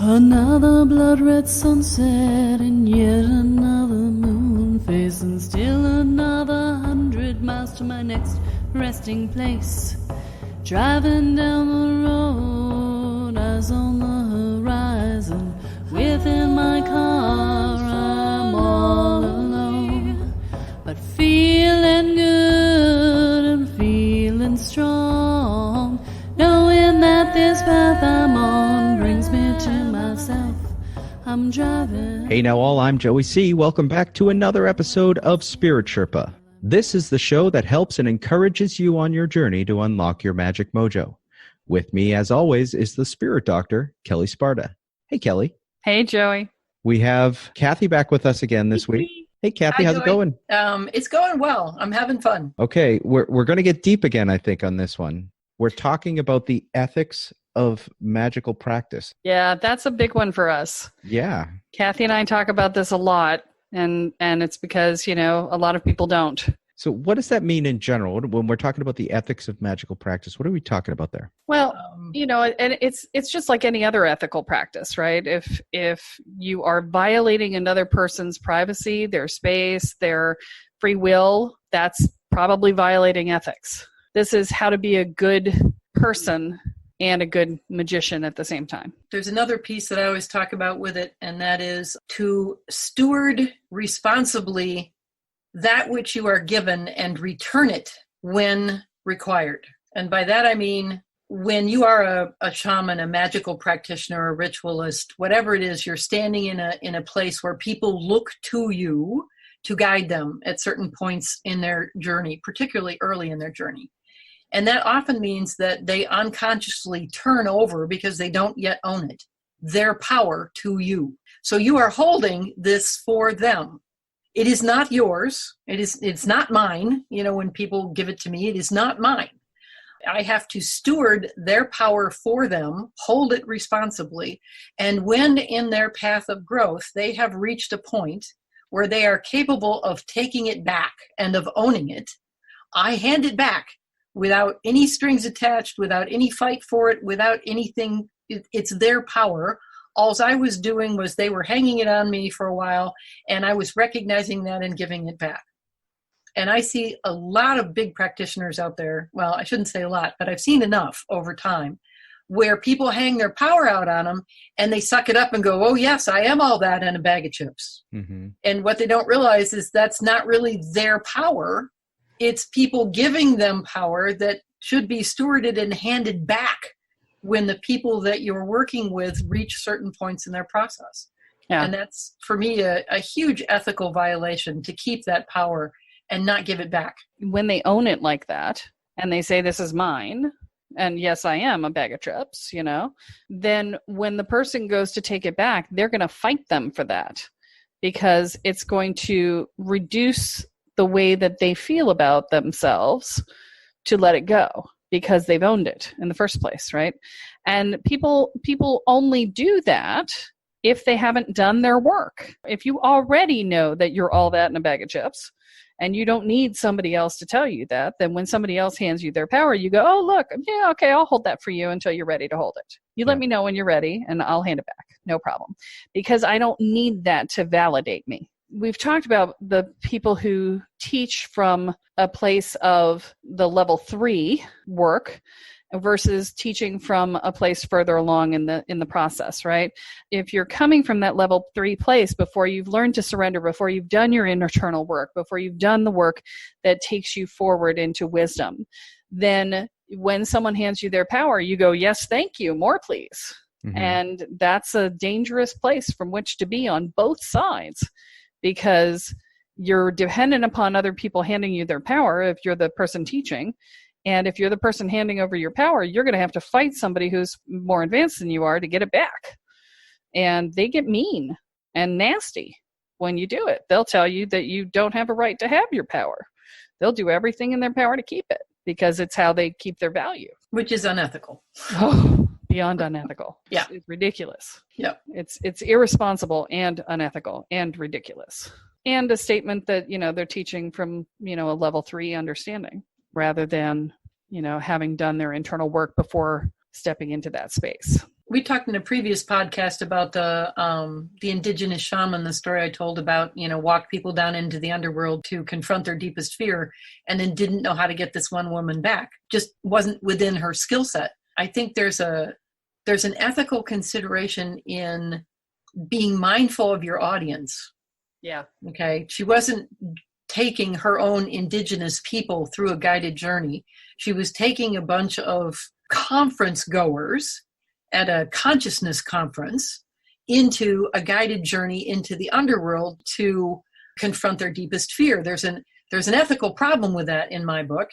Another blood-red sunset and yet another moon phase, and still another 100 miles to my next resting place. Driving down the road, eyes on the horizon. Within my car, I'm all alone, but feeling good and feeling strong, knowing that this path I'm on brings me to myself. I'm driving. Hey now all, I'm Joey C. Welcome back to another episode of Spirit Sherpa. This is the show that helps and encourages you on your journey to unlock your magic mojo. With me, as always, is the Spirit Doctor, Kelly Sparta. Hey, Kelly. Hey, Joey. We have Kathy back with us again this week. Hey, Kathy, how's it going? It's going well. I'm having fun. Okay, we're going to get deep again, I think, on this one. We're talking about the ethics of magical practice. Yeah, that's a big one for us. Yeah. Kathy and I talk about this a lot, and it's because, a lot of people don't. So what does that mean in general? When we're talking about the ethics of magical practice, what are we talking about there? Well, and it's just like any other ethical practice, right? If you are violating another person's privacy, their space, their free will, that's probably violating ethics. This is how to be a good person and a good magician at the same time. There's another piece that I always talk about with it, and that is to steward responsibly that which you are given and return it when required. And by that I mean, when you are a shaman, a magical practitioner, a ritualist, whatever it is, you're standing in a place where people look to you to guide them at certain points in their journey, particularly early in their journey. And that often means that they unconsciously turn over, because they don't yet own it, their power to you. So you are holding this for them. It is not yours. It's not mine. When people give it to me, it is not mine. I have to steward their power for them, hold it responsibly. And when in their path of growth, they have reached a point where they are capable of taking it back and of owning it, I hand it back without any strings attached, without any fight for it, without anything. It's their power. All I was doing was they were hanging it on me for a while, and I was recognizing that and giving it back. And I see a lot of big practitioners out there. Well, I shouldn't say a lot, but I've seen enough over time where people hang their power out on them and they suck it up and go, oh yes, I am all that and a bag of chips. Mm-hmm. And what they don't realize is that's not really their power. It's people giving them power that should be stewarded and handed back when the people that you're working with reach certain points in their process. Yeah. And that's, for me, a huge ethical violation, to keep that power and not give it back. When they own it like that, and they say, this is mine, and yes, I am a bag of chips, then when the person goes to take it back, they're going to fight them for that, because it's going to reduce the way that they feel about themselves to let it go, because they've owned it in the first place, right? And people only do that if they haven't done their work. If you already know that you're all that in a bag of chips, and you don't need somebody else to tell you that, then when somebody else hands you their power, you go, oh, look, yeah, okay, I'll hold that for you until you're ready to hold it. You let me know when you're ready, and I'll hand it back. No problem. Because I don't need that to validate me. We've talked about the people who teach from a place of the level 3 work versus teaching from a place further along in the process, right? If you're coming from that level 3 place, before you've learned to surrender, before you've done your internal work, before you've done the work that takes you forward into wisdom, then when someone hands you their power, you go, yes, thank you, more please. Mm-hmm. And that's a dangerous place from which to be on both sides, because you're dependent upon other people handing you their power if you're the person teaching. And if you're the person handing over your power, you're going to have to fight somebody who's more advanced than you are to get it back. And they get mean and nasty when you do it. They'll tell you that you don't have a right to have your power. They'll do everything in their power to keep it, because it's how they keep their value. Which is unethical. Oh, beyond unethical. Yeah. It's ridiculous. Yeah. It's irresponsible and unethical and ridiculous. And a statement that, they're teaching from, a level 3 understanding, rather than, having done their internal work before stepping into that space. We talked in a previous podcast about the indigenous shaman, the story I told about, walked people down into the underworld to confront their deepest fear and then didn't know how to get this one woman back. Just wasn't within her skill set. I think there's an ethical consideration in being mindful of your audience. Yeah. Okay. She wasn't taking her own indigenous people through a guided journey. She was taking a bunch of conference goers at a consciousness conference into a guided journey into the underworld to confront their deepest fear. There's an ethical problem with that in my book,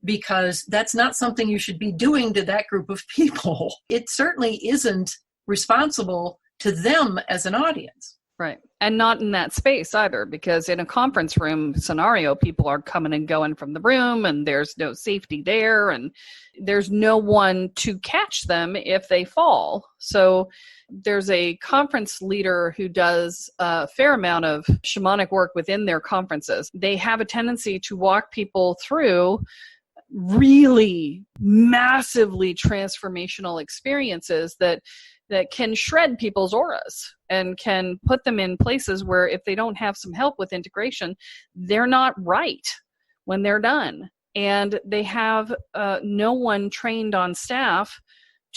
because that's not something you should be doing to that group of people. It certainly isn't responsible to them as an audience. Right. And not in that space either, because in a conference room scenario, people are coming and going from the room and there's no safety there and there's no one to catch them if they fall. So there's a conference leader who does a fair amount of shamanic work within their conferences. They have a tendency to walk people through really massively transformational experiences that can shred people's auras and can put them in places where if they don't have some help with integration, they're not right when they're done. And they have no one trained on staff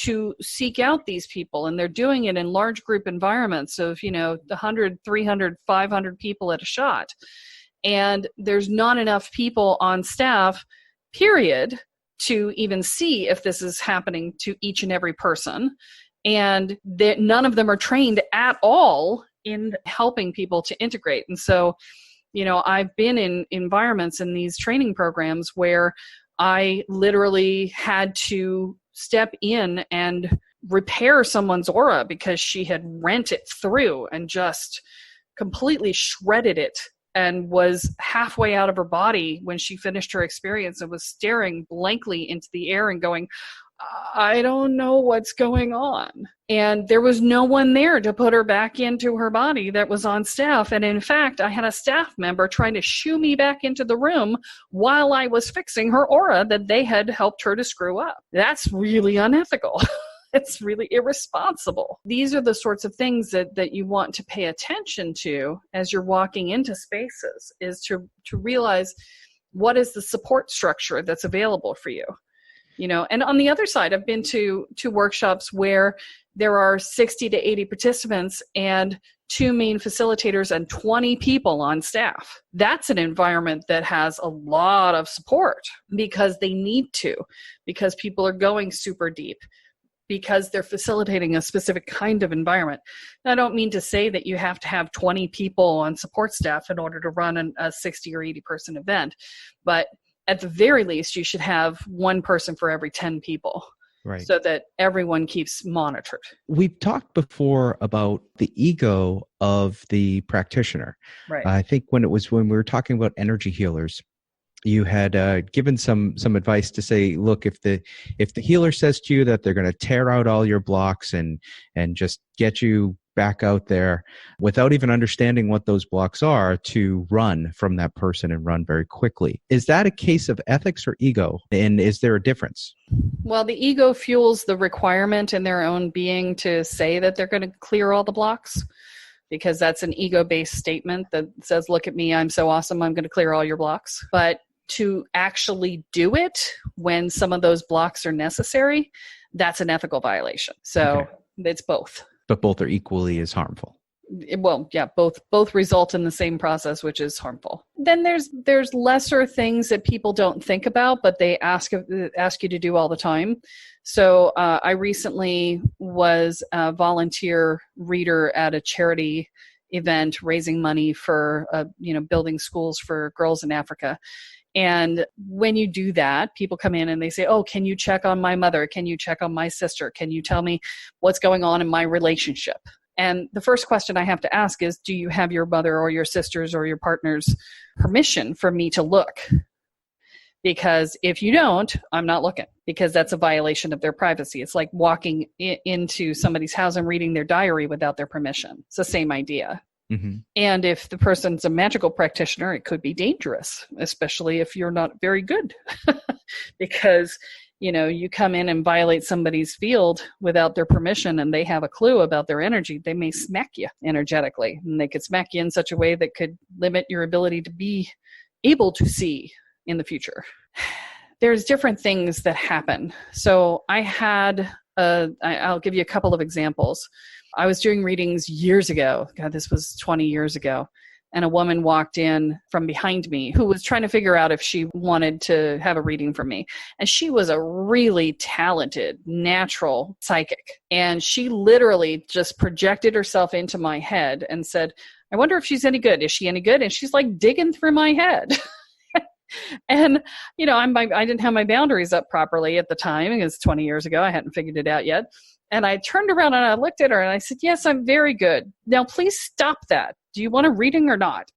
to seek out these people. And they're doing it in large group environments of, 100, 300, 500 people at a shot. And there's not enough people on staff, period, to even see if this is happening to each and every person. And none of them are trained at all in helping people to integrate. And so, I've been in environments in these training programs where I literally had to step in and repair someone's aura because she had rent it through and just completely shredded it and was halfway out of her body when she finished her experience and was staring blankly into the air and going, I don't know what's going on. And there was no one there to put her back into her body that was on staff. And in fact, I had a staff member trying to shoo me back into the room while I was fixing her aura that they had helped her to screw up. That's really unethical. It's really irresponsible. These are the sorts of things that you want to pay attention to as you're walking into spaces, is to realize what is the support structure that's available for you. And on the other side, I've been to workshops where there are 60 to 80 participants and 2 main facilitators and 20 people on staff. That's an environment that has a lot of support because they need to, because people are going super deep, because they're facilitating a specific kind of environment. I don't mean to say that you have to have 20 people on support staff in order to run a 60 or 80 person event, but at the very least, you should have one person for every 10 people, right? So that everyone keeps monitored. We've talked before about the ego of the practitioner. Right. I think when we were talking about energy healers, you had given some advice to say, look, if the healer says to you that they're going to tear out all your blocks and just get you back out there without even understanding what those blocks are, to run from that person and run very quickly. Is that a case of ethics or ego? And is there a difference? Well, the ego fuels the requirement in their own being to say that they're going to clear all the blocks, because that's an ego-based statement that says, look at me, I'm so awesome, I'm going to clear all your blocks. But to actually do it when some of those blocks are necessary, that's an ethical violation. So It's both. But both are equally as harmful. Well, yeah, both result in the same process, which is harmful. Then there's lesser things that people don't think about, but they ask you to do all the time. So I recently was a volunteer reader at a charity event raising money for building schools for girls in Africa. And when you do that, people come in and they say, oh, can you check on my mother? Can you check on my sister? Can you tell me what's going on in my relationship? And the first question I have to ask is, do you have your mother or your sister's or your partner's permission for me to look? Because if you don't, I'm not looking, because that's a violation of their privacy. It's like walking into somebody's house and reading their diary without their permission. It's the same idea. Mm-hmm. And if the person's a magical practitioner, it could be dangerous, especially if you're not very good, because you come in and violate somebody's field without their permission and they have a clue about their energy, they may smack you energetically. And they could smack you in such a way that could limit your ability to be able to see in the future. There's different things that happen. So I'll give you a couple of examples. I was doing readings years ago. God, this was 20 years ago. And a woman walked in from behind me who was trying to figure out if she wanted to have a reading from me. And she was a really talented, natural psychic. And she literally just projected herself into my head and said, I wonder if she's any good. Is she any good? And she's like digging through my head. And, I didn't have my boundaries up properly at the time because 20 years ago, I hadn't figured it out yet. And I turned around and I looked at her and I said, yes, I'm very good. Now, please stop that. Do you want a reading or not?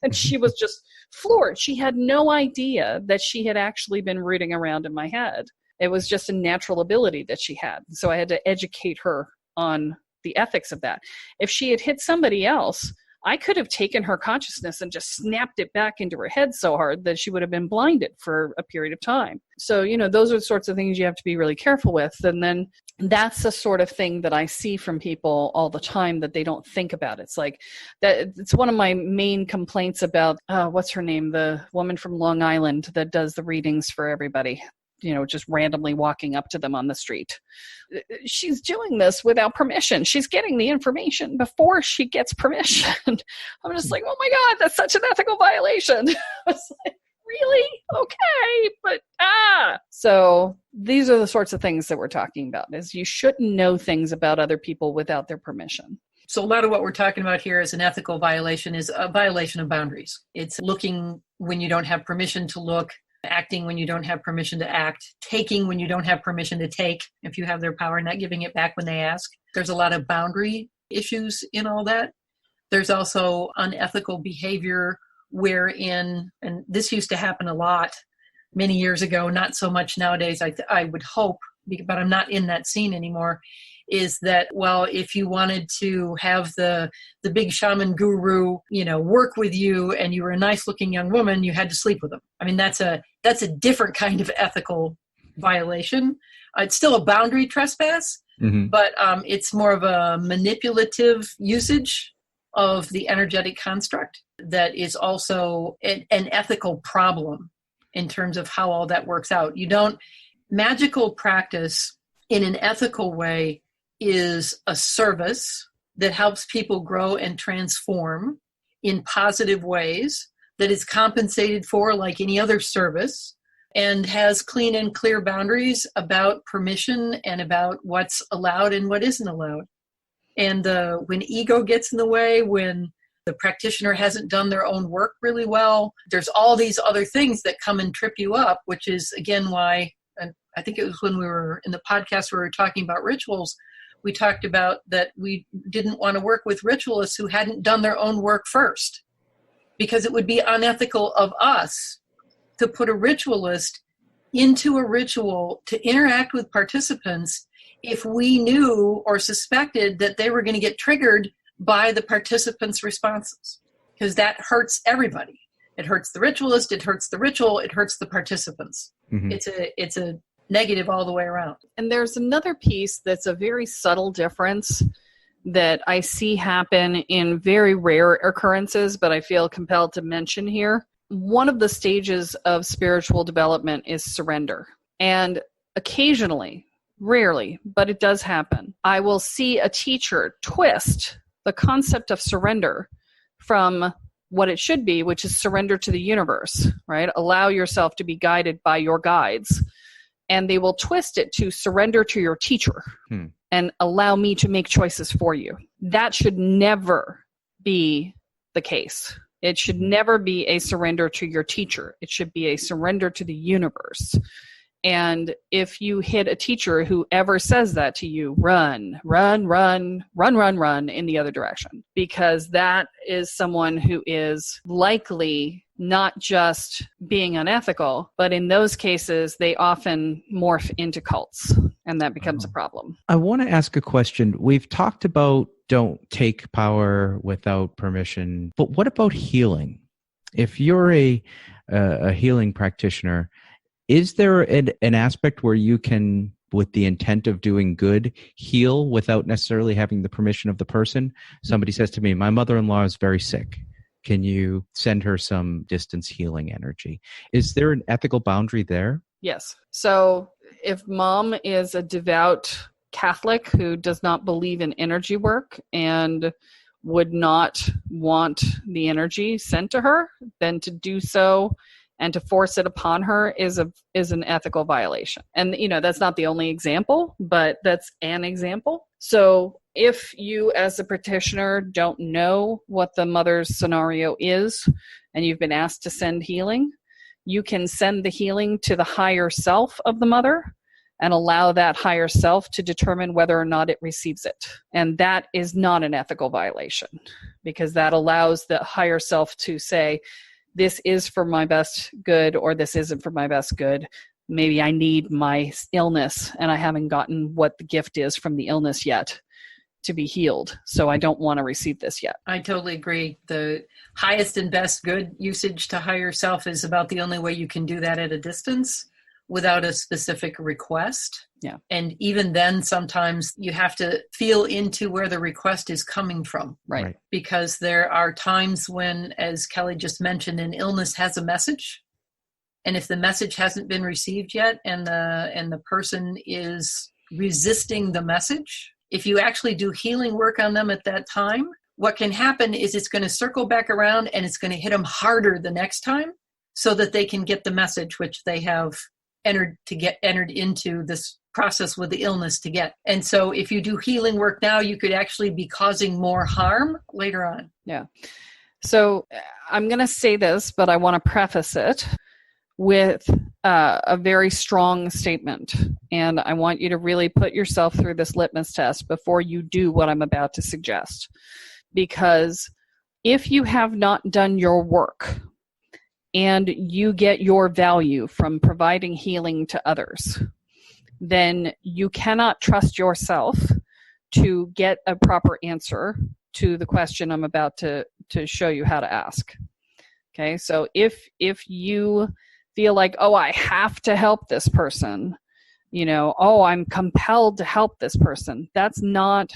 And she was just floored. She had no idea that she had actually been rooting around in my head. It was just a natural ability that she had. So I had to educate her on the ethics of that. If she had hit somebody else, I could have taken her consciousness and just snapped it back into her head so hard that she would have been blinded for a period of time. So, those are the sorts of things you have to be really careful with. And then that's the sort of thing that I see from people all the time that they don't think about. It's like that. It's one of my main complaints about, what's her name? The woman from Long Island that does the readings for everybody. Just randomly walking up to them on the street. She's doing this without permission. She's getting the information before she gets permission. I'm just like, oh my God, that's such an ethical violation. I was like, really? Okay, but So these are the sorts of things that we're talking about, is you shouldn't know things about other people without their permission. So a lot of what we're talking about here as an ethical violation is a violation of boundaries. It's looking when you don't have permission to look, acting when you don't have permission to act, taking when you don't have permission to take, if you have their power, not giving it back when they ask. There's a lot of boundary issues in all that. There's also unethical behavior wherein, and this used to happen a lot many years ago, not so much nowadays, I would hope, but I'm not in that scene anymore, is that, well, if you wanted to have the big shaman guru, work with you and you were a nice looking young woman, you had to sleep with him. I mean, that's a different kind of ethical violation. It's still a boundary trespass, but it's more of a manipulative usage of the energetic construct that is also an ethical problem in terms of how all that works out. Magical practice in an ethical way is a service that helps people grow and transform in positive ways, that is compensated for like any other service, and has clean and clear boundaries about permission and about what's allowed and what isn't allowed. And when ego gets in the way, when the practitioner hasn't done their own work really well, there's all these other things that come and trip you up, which is, again, why, and I think it was when we were in the podcast where we were talking about rituals, we talked about that we didn't want to work with ritualists who hadn't done their own work first, because it would be unethical of us to put a ritualist into a ritual to interact with participants if we knew or suspected that they were going to get triggered by the participants' responses, because that hurts everybody. It hurts the ritualist, it hurts the ritual, it hurts the participants. Mm-hmm. It's a negative all the way around. And there's another piece that's a very subtle difference that I see happen in very rare occurrences, but I feel compelled to mention here. One of the stages of spiritual development is surrender. And occasionally, rarely, but it does happen, I will see a teacher twist the concept of surrender from what it should be, which is surrender to the universe, right? Allow yourself to be guided by your guides. And they will twist it to surrender to your teacher and allow me to make choices for you. That should never be the case. It should never be a surrender to your teacher. It should be a surrender to the universe. And if you hit a teacher who ever says that to you, run in the other direction, because that is someone who is likely not just being unethical, but in those cases, they often morph into cults, and that becomes a problem. I want to ask a question. We've talked about don't take power without permission, but what about healing? If you're a healing practitioner, Is there an aspect where you can, with the intent of doing good, heal without necessarily having the permission of the person? Somebody says to me, my mother-in-law is very sick. Can you send her some distance healing energy? Is there an ethical boundary there? Yes. So if mom is a devout Catholic who does not believe in energy work and would not want the energy sent to her, then to do so and to force it upon her is an ethical violation. And, that's not the only example, but that's an example. So if you as a practitioner don't know what the mother's scenario is, and you've been asked to send healing, you can send the healing to the higher self of the mother and allow that higher self to determine whether or not it receives it. And that is not an ethical violation, because that allows the higher self to say, this is for my best good, or this isn't for my best good. Maybe I need my illness and I haven't gotten what the gift is from the illness yet to be healed. So I don't want to receive this yet. I totally agree. The highest and best good usage to higher self is about the only way you can do that at a distance without a specific request. Yeah. And even then, sometimes you have to feel into where the request is coming from. Right. Because there are times when, as Kelly just mentioned, an illness has a message. And if the message hasn't been received yet and the person is resisting the message, if you actually do healing work on them at that time, what can happen is it's going to circle back around and it's going to hit them harder the next time so that they can get the message which they have entered into this process with the illness to get. And so if you do healing work now, you could actually be causing more harm later on. Yeah. So I'm going to say this, but I want to preface it with a very strong statement. And I want you to really put yourself through this litmus test before you do what I'm about to suggest. Because if you have not done your work and you get your value from providing healing to others, then you cannot trust yourself to get a proper answer to the question I'm about to show you how to ask. Okay, so if you feel like, oh, I have to help this person, oh, I'm compelled to help this person, that's not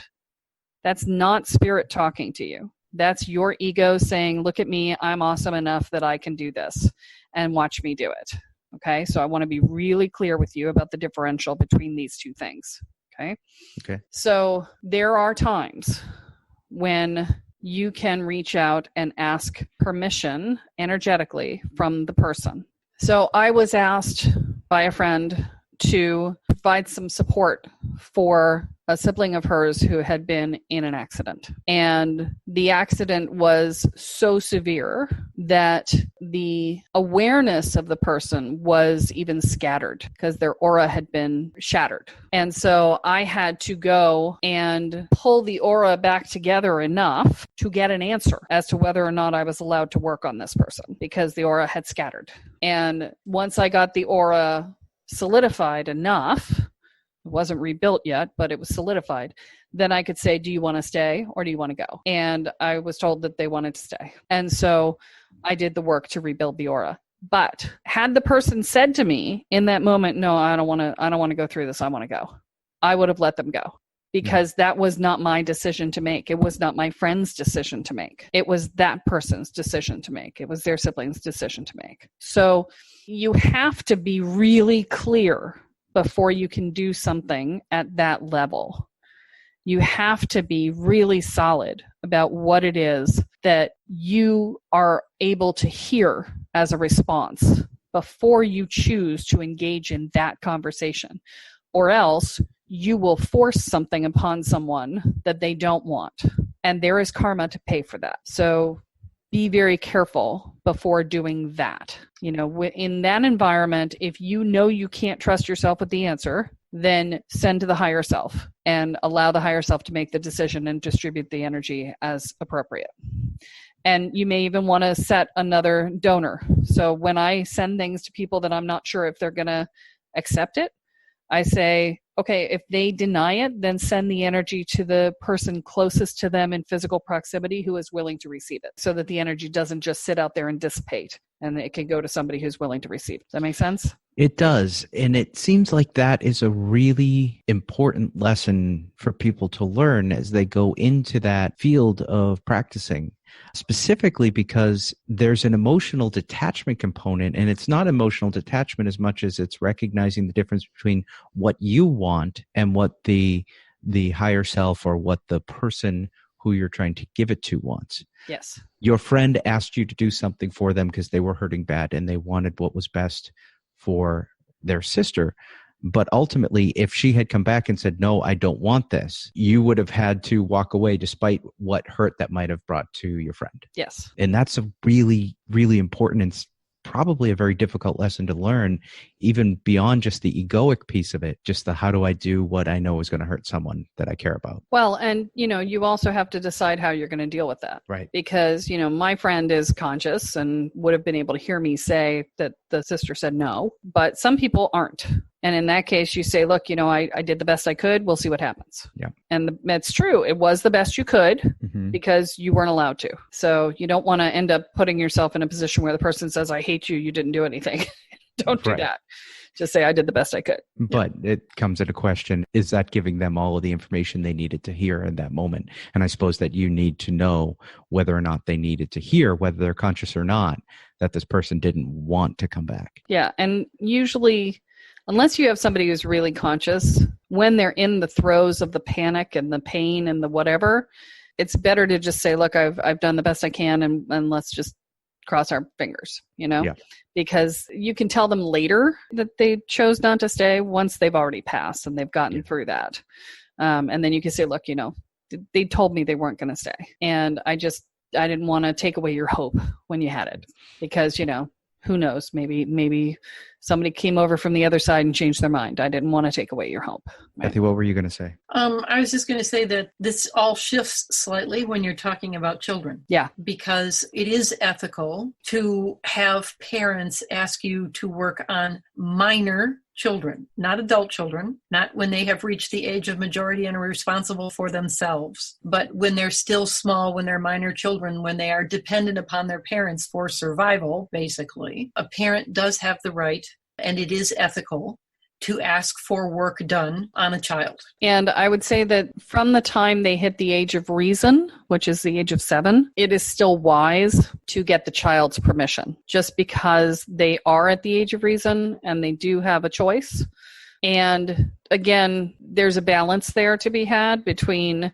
spirit talking to you. That's your ego saying, look at me, I'm awesome enough that I can do this, and watch me do it. Okay, so I want to be really clear with you about the differential between these two things. Okay. So there are times when you can reach out and ask permission energetically from the person. So I was asked by a friend to provide some support for a sibling of hers who had been in an accident. And the accident was so severe that the awareness of the person was even scattered because their aura had been shattered. And so I had to go and pull the aura back together enough to get an answer as to whether or not I was allowed to work on this person because the aura had scattered. And once I got the aura solidified enough, it wasn't rebuilt yet, but it was solidified, then I could say, do you want to stay or do you want to go? And I was told that they wanted to stay. And so I did the work to rebuild the aura. But had the person said to me in that moment, no, I don't want to go through this, I want to go, I would have let them go, because that was not my decision to make. It was not my friend's decision to make. It was that person's decision to make. It was their sibling's decision to make. So you have to be really clear before you can do something at that level. You have to be really solid about what it is that you are able to hear as a response before you choose to engage in that conversation. Or else you will force something upon someone that they don't want. And there is karma to pay for that. So be very careful before doing that. In that environment, if you know you can't trust yourself with the answer, then send to the higher self and allow the higher self to make the decision and distribute the energy as appropriate. And you may even want to set another donor. So when I send things to people that I'm not sure if they're going to accept it, I say, okay, if they deny it, then send the energy to the person closest to them in physical proximity who is willing to receive it, so that the energy doesn't just sit out there and dissipate, and it can go to somebody who's willing to receive. Does that make sense? It does. And it seems like that is a really important lesson for people to learn as they go into that field of practicing, specifically because there's an emotional detachment component. And it's not emotional detachment as much as it's recognizing the difference between what you want and what the higher self or what the person who you're trying to give it to wants. Yes. Your friend asked you to do something for them because they were hurting bad and they wanted what was best for their sister. But ultimately, if she had come back and said, no, I don't want this, you would have had to walk away despite what hurt that might have brought to your friend. Yes. And that's a really, really important and probably a very difficult lesson to learn, even beyond just the egoic piece of it, just the how do I do what I know is going to hurt someone that I care about. Well, and, you also have to decide how you're going to deal with that. Right. Because, my friend is conscious and would have been able to hear me say that the sister said no, but some people aren't. And in that case, you say, look, I did the best I could. We'll see what happens. Yeah. And that's true. It was the best you could because you weren't allowed to. So you don't want to end up putting yourself in a position where the person says, I hate you. You didn't do anything. Don't do that. Just say, I did the best I could. But it comes at a question, is that giving them all of the information they needed to hear in that moment? And I suppose that you need to know whether or not they needed to hear, whether they're conscious or not, that this person didn't want to come back. Yeah. And usually, unless you have somebody who's really conscious, when they're in the throes of the panic and the pain and the whatever, it's better to just say, look, I've done the best I can and let's just cross our fingers, because you can tell them later that they chose not to stay once they've already passed and they've gotten through that. And then you can say, look, they told me they weren't going to stay. And I didn't want to take away your hope when you had it because, who knows, maybe somebody came over from the other side and changed their mind. I didn't want to take away your hope. Right? Kathy, what were you going to say? I was just going to say that this all shifts slightly when you're talking about children. Yeah. Because it is ethical to have parents ask you to work on minor children, not adult children, not when they have reached the age of majority and are responsible for themselves, but when they're still small, when they're minor children, when they are dependent upon their parents for survival, basically. A parent does have the right, and it is ethical, to ask for work done on a child. And I would say that from the time they hit the age of reason, which is the age of 7, it is still wise to get the child's permission just because they are at the age of reason and they do have a choice. And again, there's a balance there to be had between,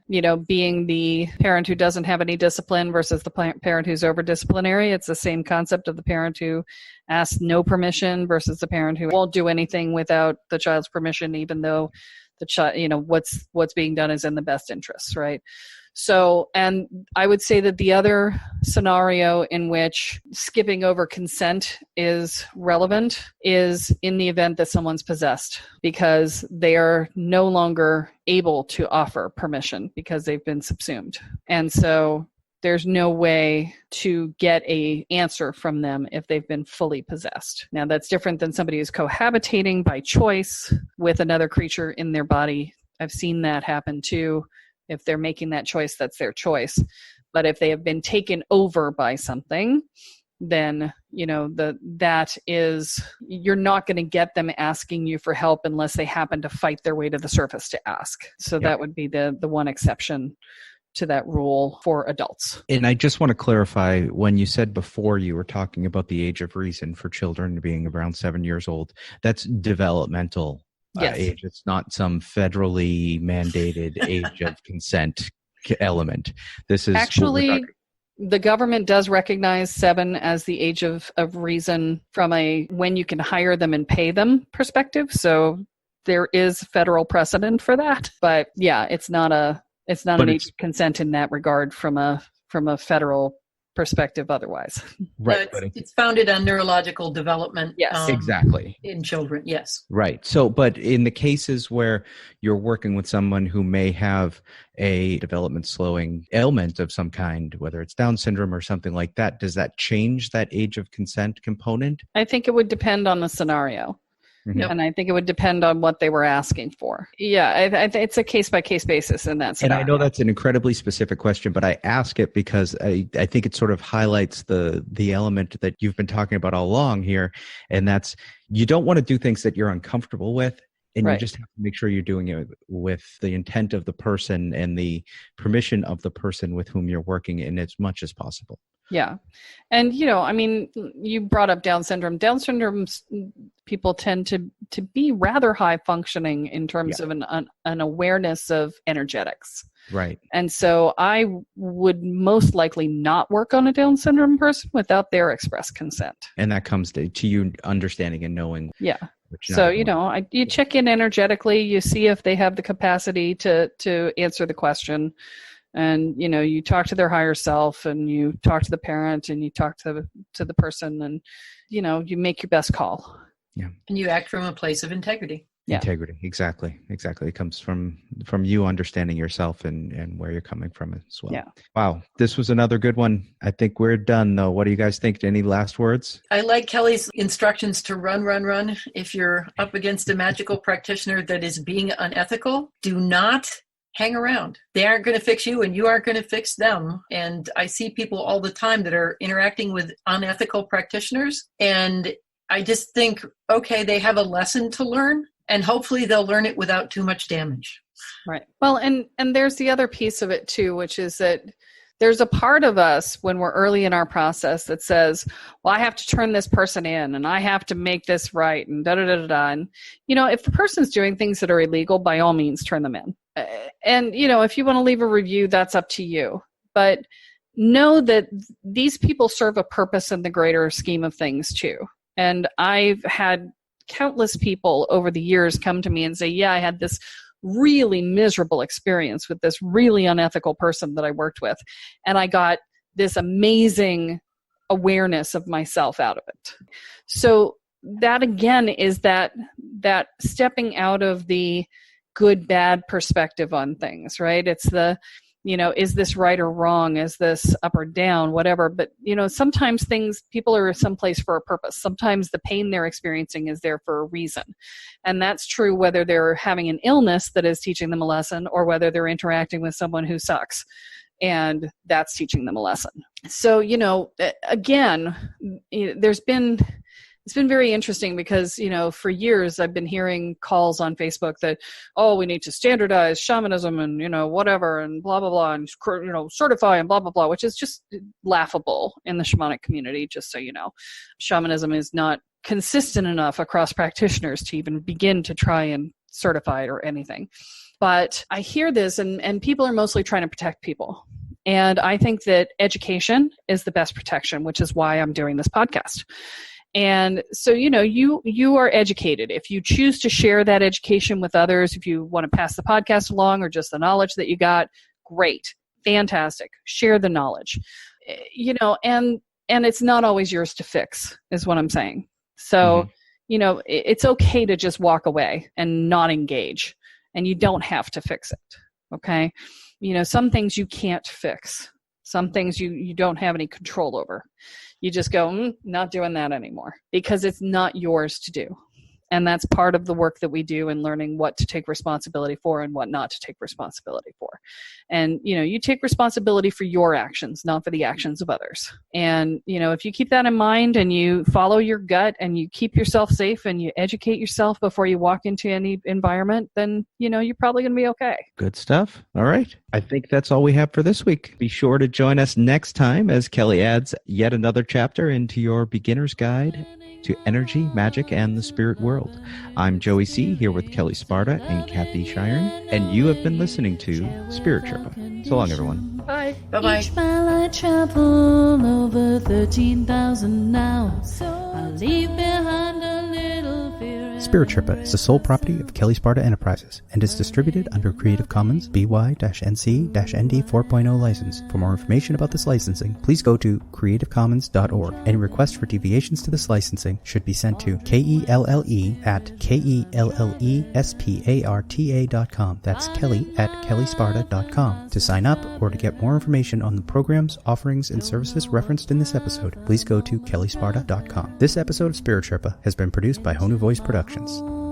being the parent who doesn't have any discipline versus the parent who's over disciplinary. It's the same concept of the parent who asks no permission versus the parent who won't do anything without the child's permission, even though the child, what's being done is in the best interest, right? So, and I would say that the other scenario in which skipping over consent is relevant is in the event that someone's possessed because they are no longer able to offer permission because they've been subsumed. And so there's no way to get an answer from them if they've been fully possessed. Now, that's different than somebody who's cohabitating by choice with another creature in their body. I've seen that happen too. If they're making that choice, that's their choice. But if they have been taken over by something, then, that is, you're not going to get them asking you for help unless they happen to fight their way to the surface to ask. So that would be the one exception to that rule for adults. And I just want to clarify, when you said before you were talking about the age of reason for children being around 7 years old, that's developmental. Yes. Age. It's not some federally mandated age of consent element. This is actually the government does recognize 7 as the age of reason from a when you can hire them and pay them perspective. So there is federal precedent for that. But yeah, it's not an age of consent in that regard from a federal perspective otherwise. Right. But it's founded on neurological development. Yes. Exactly. In children, yes. Right. So, but in the cases where you're working with someone who may have a development slowing ailment of some kind, whether it's Down syndrome or something like that, does that change that age of consent component? I think it would depend on the scenario. Yep. And I think it would depend on what they were asking for. Yeah, it's a case-by-case basis in that scenario. And I know that's an incredibly specific question, but I ask it because I think it sort of highlights the element that you've been talking about all along here, and that's you don't want to do things that you're uncomfortable with, and Right. you just have to make sure you're doing it with the intent of the person and the permission of the person with whom you're working in as much as possible. Yeah. And, I mean, you brought up Down syndrome. Down syndrome people tend to be rather high functioning in terms of an awareness of energetics. Right. And so I would most likely not work on a Down syndrome person without their express consent. And that comes to you understanding and knowing. Yeah. which So, not- you check in energetically, you see if they have the capacity to answer the question. And, you talk to their higher self, and you talk to the parent, and you talk to the person, and, you make your best call. Yeah. And you act from a place of integrity. Yeah. Integrity. Exactly. It comes from you understanding yourself and where you're coming from as well. Yeah. Wow. This was another good one. I think we're done though. What do you guys think? Any last words? I like Kelly's instructions to run. If you're up against a magical practitioner that is being unethical, do not hang around. They aren't going to fix you, and you aren't going to fix them. And I see people all the time that are interacting with unethical practitioners, and I just think, okay, they have a lesson to learn, and hopefully they'll learn it without too much damage. Right. Well, and there's the other piece of it too, which is that there's a part of us when we're early in our process that says, well, I have to turn this person in, and I have to make this right, and da-da-da-da-da. And, if the person's doing things that are illegal, by all means, turn them in. And, if you want to leave a review, that's up to you. But know that these people serve a purpose in the greater scheme of things too. And I've had countless people over the years come to me and say, yeah, I had this really miserable experience with this really unethical person that I worked with, and I got this amazing awareness of myself out of it. So that again is that stepping out of the good bad perspective on things, right? It's the is this right or wrong? Is this up or down? Whatever. But, sometimes people are someplace for a purpose. Sometimes the pain they're experiencing is there for a reason. And that's true whether they're having an illness that is teaching them a lesson, or whether they're interacting with someone who sucks and that's teaching them a lesson. So, again, it's been very interesting because, for years I've been hearing calls on Facebook that, we need to standardize shamanism and, whatever, and blah, blah, blah, and, certify and blah, blah, blah, which is just laughable in the shamanic community, just so you know. Shamanism is not consistent enough across practitioners to even begin to try and certify it or anything. But I hear this, and people are mostly trying to protect people. And I think that education is the best protection, which is why I'm doing this podcast. And so, you are educated. If you choose to share that education with others, if you want to pass the podcast along or just the knowledge that you got, great, fantastic. Share the knowledge, and it's not always yours to fix is what I'm saying. So, it's okay to just walk away and not engage, and you don't have to fix it. Okay. Some things you can't fix. Some things you don't have any control over. You just go, not doing that anymore, because it's not yours to do. And that's part of the work that we do in learning what to take responsibility for and what not to take responsibility for. And, you take responsibility for your actions, not for the actions of others. And, if you keep that in mind and you follow your gut and you keep yourself safe and you educate yourself before you walk into any environment, then, you're probably going to be okay. Good stuff. All right. I think that's all we have for this week. Be sure to join us next time as Kelly adds yet another chapter into your beginner's guide to energy, magic, and the spirit world. I'm Joey C. here with Kelly Sparta and Kathy Shiren, and you have been listening to Spirit Sherpa. So long, everyone. Bye. Bye-bye. Each mile I travel over 13,000 now. I leave behind a little fear. Spirit Sherpa is the sole property of Kelly Sparta Enterprises and is distributed under Creative Commons BY-NC-ND 4.0 license. For more information about this licensing, please go to creativecommons.org. Any requests for deviations to this licensing should be sent to KELLE@KELLESPARTA.com. That's Kelly@KellySparta.com. To sign up or to get more information on the programs, offerings, and services referenced in this episode, please go to KellySparta.com. This episode of Spirit Sherpa has been produced by Honu Voice Productions. seconds.